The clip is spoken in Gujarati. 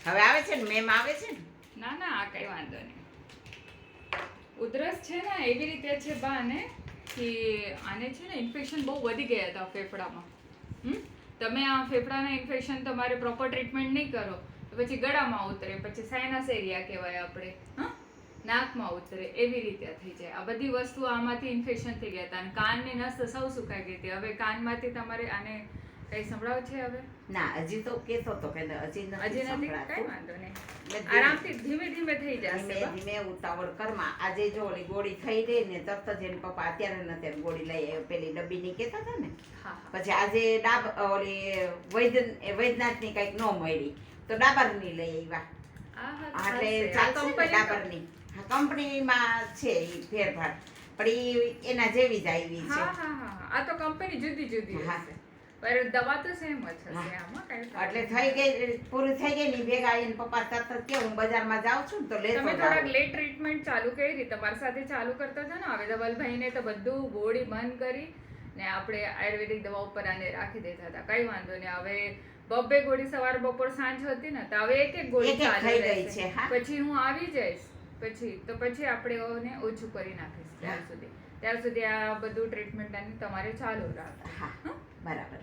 હવે આવે છે ને મેમ આવે છે ને? ના ના આ કઈ વાંધો નહીં. ઉધરસ છે ને એવી રીતે છે બા ને કે આને છે ને ઇન્ફેક્શન બહુ વધી ગયા હતા ફેફડામાં. તમે આ ફેફડાના ઇન્ફેક્શન તમારે પ્રોપર ટ્રીટમેન્ટ નહીં કરો તો પછી ગળામાં ઉતરે, પછી સાઇનસ એરિયા કહેવાય આપણે, નાકમાં ઉતરે, એવી રીતે થઈ જાય. આ બધી વસ્તુ આમાંથી ઇન્ફેક્શન થઈ ગયા હતા અને કાનની નસ તો સૌ સુકાઈ ગઈ હતી. હવે કાનમાંથી તમારે આને કઈ સંભળાવ છે હવે? ના, હજી તો કેતો તો કે હજી નથી સંભળાતું. કઈ વાંધો નહીં, આરામથી ધીમે ધીમે થઈ જશે. ધીમે ધીમે ઉતાવળ કરમાં. આજે જો ઓલી ગોળી ખાઈ રહી ને તરત જ એના પપ્પા અત્યારે નથી ગોળી લઈ આવ્યો, પેલી ડબ્બીની કહેતા હતા ને. પછી આજે ઓલી વૈદ્યનાથની કઈક ન મળી તો ડાબરની લઈ આવ્યા. એટલે ચાલશે ને ડાબરની. કંપનીમાં છે ઈ ફેરફાર, પણ ઈ એના જેવી જ આવી છે. આ તો કંપની જુદી જુદી હશે, પર દવા તો સેમ જ હશે આમાં કઈ. એટલે થઈ ગઈ, પૂરી થઈ ગઈ ની ભેગા એને પપ્પા તરત જ કે હું બજારમાં જાઉં છું તો લેતો તમે થોડાક લેટ ટ્રીટમેન્ટ ચાલુ કરી, તમારી સાથે ચાલુ કરતા હતા ને. હવે ધવલભાઈને તો બધું ગોળી બંધ કરી ને આપણે આયુર્વેદિક દવા ઉપર આને રાખી દેતા હતા. કઈ વાંધો નહીં, હવે બબ્બે ગોળી સવાર બપોર સાંજ હતી ને, તો હવે એક એક ગોળી ચાલુ રહેશે. પછી હું આવી જઈશ પછી આપણે ઓછું કરી નાખીશ. ત્યાર સુધી આ બધું ટ્રીટમેન્ટ તમારે ચાલુ રાખો. બરાબર.